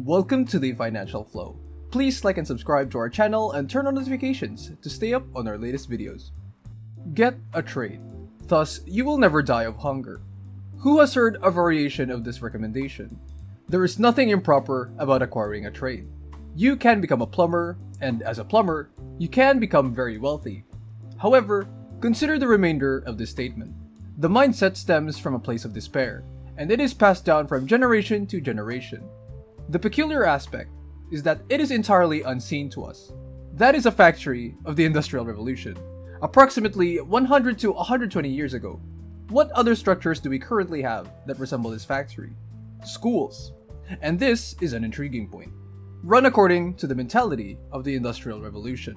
Welcome to the Financial Flow. Please like and subscribe to our channel and turn on notifications to stay up on our latest videos. Get a trade. Thus, you will never die of hunger. Who has heard a variation of this recommendation? There is nothing improper about acquiring a trade. You can become a plumber, and as a plumber, you can become very wealthy. However, consider the remainder of this statement. The mindset stems from a place of despair, and it is passed down from generation to generation. The peculiar aspect is that it is entirely unseen to us. That is a factory of the Industrial Revolution, approximately 100 to 120 years ago. What other structures do we currently have that resemble this factory? Schools. And this is an intriguing point. Run according to the mentality of the Industrial Revolution.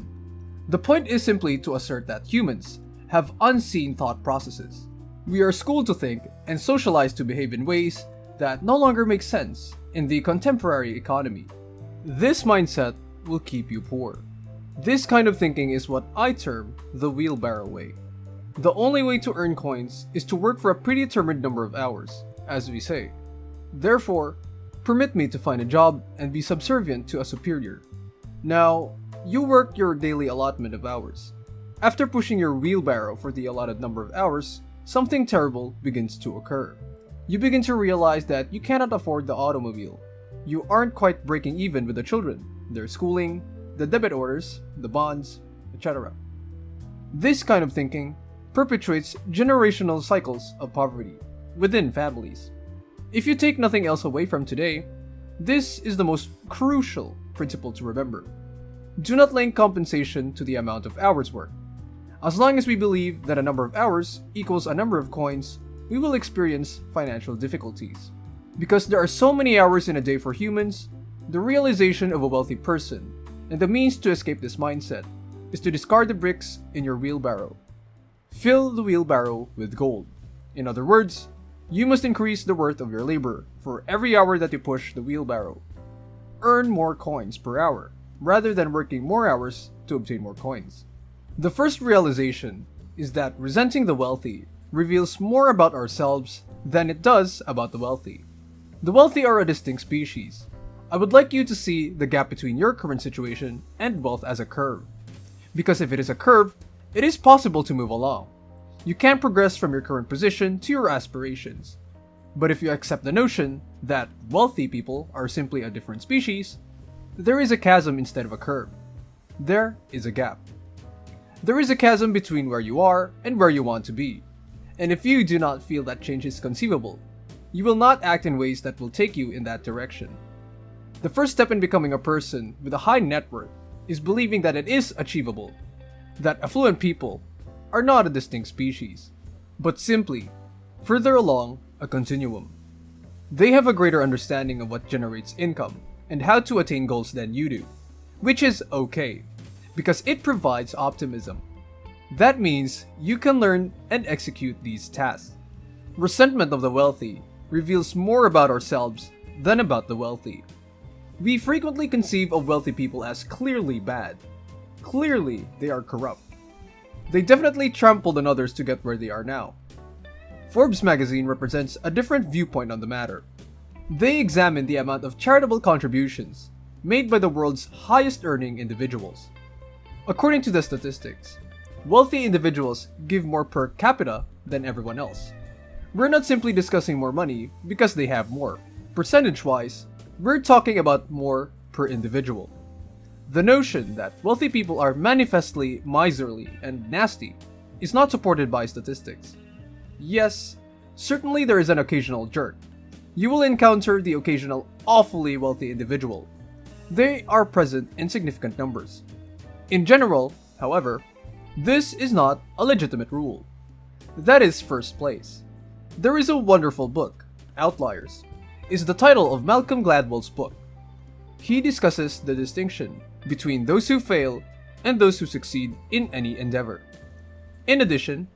The point is simply to assert that humans have unseen thought processes. We are schooled to think and socialized to behave in ways that no longer make sense in the contemporary economy. This mindset will keep you poor. This kind of thinking is what I term the Wheelbarrow Way. The only way to earn coins is to work for a predetermined number of hours, as we say. Therefore, permit me to find a job and be subservient to a superior. Now, you work your daily allotment of hours. After pushing your wheelbarrow for the allotted number of hours, something terrible begins to occur. You begin to realize that you cannot afford the automobile. You aren't quite breaking even with the children, their schooling, the debit orders, the bonds, etc. This kind of thinking perpetuates generational cycles of poverty within families. If you take nothing else away from today, this is the most crucial principle to remember. Do not link compensation to the amount of hours worked. As long as we believe that a number of hours equals a number of coins, we will experience financial difficulties. Because there are so many hours in a day for humans, the realization of a wealthy person and the means to escape this mindset is to discard the bricks in your wheelbarrow. Fill the wheelbarrow with gold. In other words, you must increase the worth of your labor for every hour that you push the wheelbarrow. Earn more coins per hour, rather than working more hours to obtain more coins. The first realization is that resenting the wealthy reveals more about ourselves than it does about the wealthy. The wealthy are a distinct species. I would like you to see the gap between your current situation and wealth as a curve. Because if it is a curve, it is possible to move along. You can progress from your current position to your aspirations. But if you accept the notion that wealthy people are simply a different species, there is a chasm instead of a curve. There is a gap. There is a chasm between where you are and where you want to be. And if you do not feel that change is conceivable, you will not act in ways that will take you in that direction. The first step in becoming a person with a high net worth is believing that it is achievable, that affluent people are not a distinct species, but simply further along a continuum. They have a greater understanding of what generates income and how to attain goals than you do, which is okay, because it provides optimism. That means you can learn and execute these tasks. Resentment of the wealthy reveals more about ourselves than about the wealthy. We frequently conceive of wealthy people as clearly bad. Clearly, they are corrupt. They definitely trampled on others to get where they are now. Forbes magazine represents a different viewpoint on the matter. They examine the amount of charitable contributions made by the world's highest earning individuals. According to the statistics, wealthy individuals give more per capita than everyone else. We're not simply discussing more money because they have more. Percentage-wise, we're talking about more per individual. The notion that wealthy people are manifestly miserly and nasty is not supported by statistics. Yes, certainly there is an occasional jerk. You will encounter the occasional awfully wealthy individual. They are present in significant numbers. In general, however, this is not a legitimate rule. That is first place. There is a wonderful book, Outliers, is the title of Malcolm Gladwell's book. He discusses the distinction between those who fail and those who succeed in any endeavor. In addition,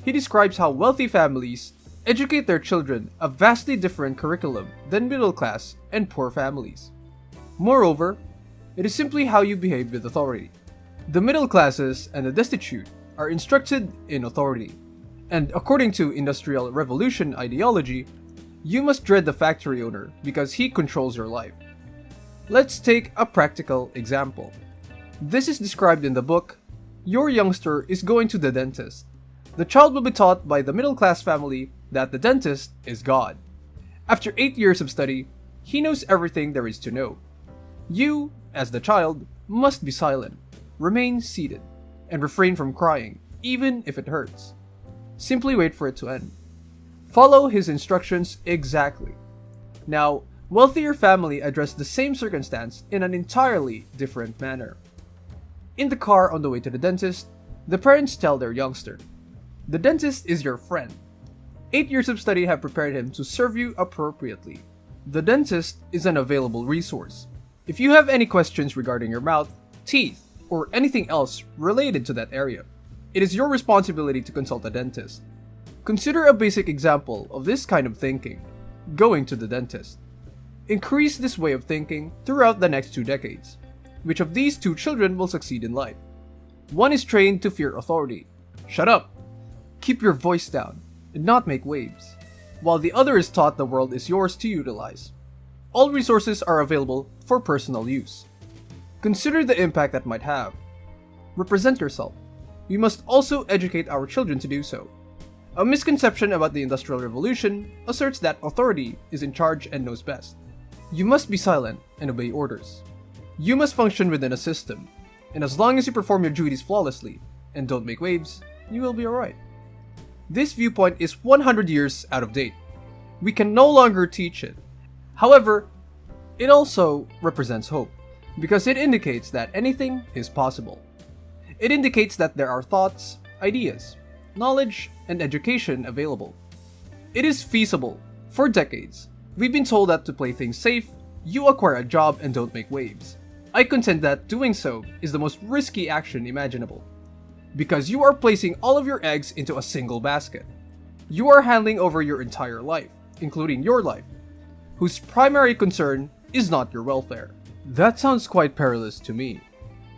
he describes how wealthy families educate their children a vastly different curriculum than middle class and poor families. Moreover, it is simply how you behave with authority. The middle classes and the destitute are instructed in authority, and according to Industrial Revolution ideology, you must dread the factory owner because he controls your life. Let's take a practical example. This is described in the book, Your Youngster is Going to the Dentist. The child will be taught by the middle-class family that the dentist is God. After 8 years of study, he knows everything there is to know. You, as the child, must be silent, remain seated, and refrain from crying, even if it hurts. Simply wait for it to end. Follow his instructions exactly. Now, wealthier family address the same circumstance in an entirely different manner. In the car on the way to the dentist, the parents tell their youngster, "The dentist is your friend. 8 years of study have prepared him to serve you appropriately. The dentist is an available resource. If you have any questions regarding your mouth, teeth, or anything else related to that area, it is your responsibility to consult a dentist." Consider a basic example of this kind of thinking, going to the dentist. Increase this way of thinking throughout the next 2 decades. Which of these 2 children will succeed in life? One is trained to fear authority. Shut up! Keep your voice down, and not make waves. While the other is taught the world is yours to utilize. All resources are available for personal use. Consider the impact that might have. Represent yourself. We must also educate our children to do so. A misconception about the Industrial Revolution asserts that authority is in charge and knows best. You must be silent and obey orders. You must function within a system, and as long as you perform your duties flawlessly and don't make waves, you will be alright. This viewpoint is 100 years out of date. We can no longer teach it. However, it also represents hope, because it indicates that anything is possible. It indicates that there are thoughts, ideas, knowledge, and education available. It is feasible. For decades, we've been told that to play things safe, you acquire a job and don't make waves. I contend that doing so is the most risky action imaginable. Because you are placing all of your eggs into a single basket. You are handing over your entire life, including your life, whose primary concern is not your welfare. That sounds quite perilous to me.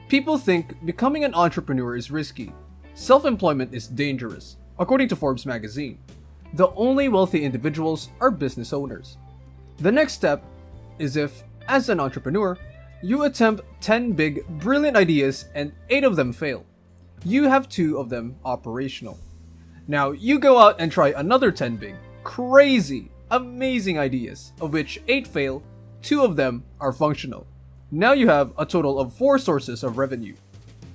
People think becoming an entrepreneur is risky. Self-employment is dangerous, according to Forbes magazine. The only wealthy individuals are business owners. The next step is if, as an entrepreneur, you attempt 10 big, brilliant ideas and 8 of them fail. You have 2 of them operational. Now you go out and try another 10 big, crazy, amazing ideas, of which 8 fail, 2 of them are functional. Now you have a total of 4 sources of revenue.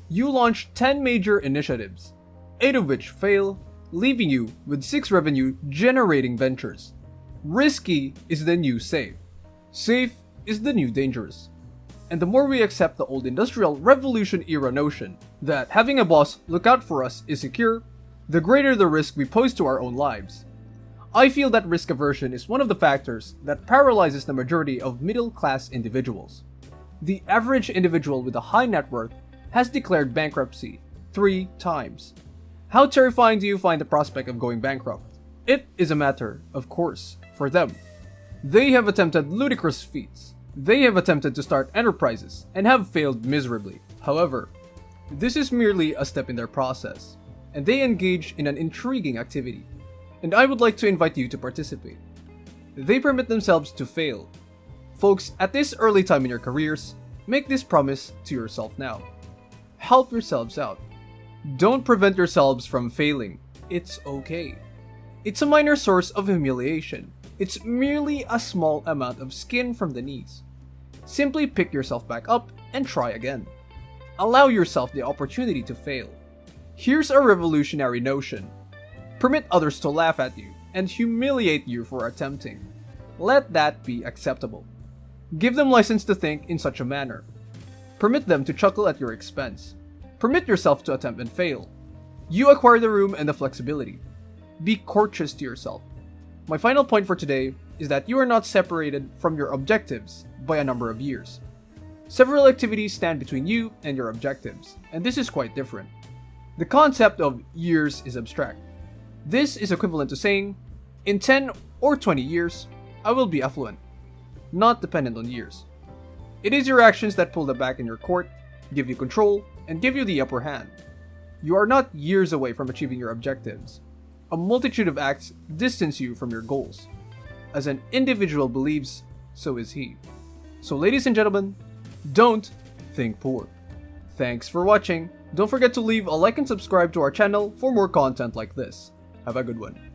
You launch 10 major initiatives, 8 of which fail, leaving you with 6 revenue generating ventures. Risky is the new safe. Safe is the new dangerous. And the more we accept the old Industrial Revolution era notion that having a boss look out for us is secure, the greater the risk we pose to our own lives. I feel that risk aversion is one of the factors that paralyzes the majority of middle-class individuals. The average individual with a high net worth has declared bankruptcy 3 times. How terrifying do you find the prospect of going bankrupt? It is a matter, of course, for them. They have attempted ludicrous feats. They have attempted to start enterprises and have failed miserably. However, this is merely a step in their process, and they engage in an intriguing activity, and I would like to invite you to participate. They permit themselves to fail. Folks, at this early time in your careers, make this promise to yourself now. Help yourselves out. Don't prevent yourselves from failing. It's okay. It's a minor source of humiliation. It's merely a small amount of skin from the knees. Simply pick yourself back up and try again. Allow yourself the opportunity to fail. Here's a revolutionary notion. Permit others to laugh at you and humiliate you for attempting. Let that be acceptable. Give them license to think in such a manner. Permit them to chuckle at your expense. Permit yourself to attempt and fail. You acquire the room and the flexibility. Be courteous to yourself. My final point for today is that you are not separated from your objectives by a number of years. Several activities stand between you and your objectives, and this is quite different. The concept of years is abstract. This is equivalent to saying, in 10 or 20 years, I will be affluent, not dependent on years. It is your actions that pull the back in your court, give you control, and give you the upper hand. You are not years away from achieving your objectives. A multitude of acts distance you from your goals. As an individual believes, so is he. So ladies and gentlemen, don't think poor. Thanks for watching. Don't forget to leave a like and subscribe to our channel for more content like this. Have a good one.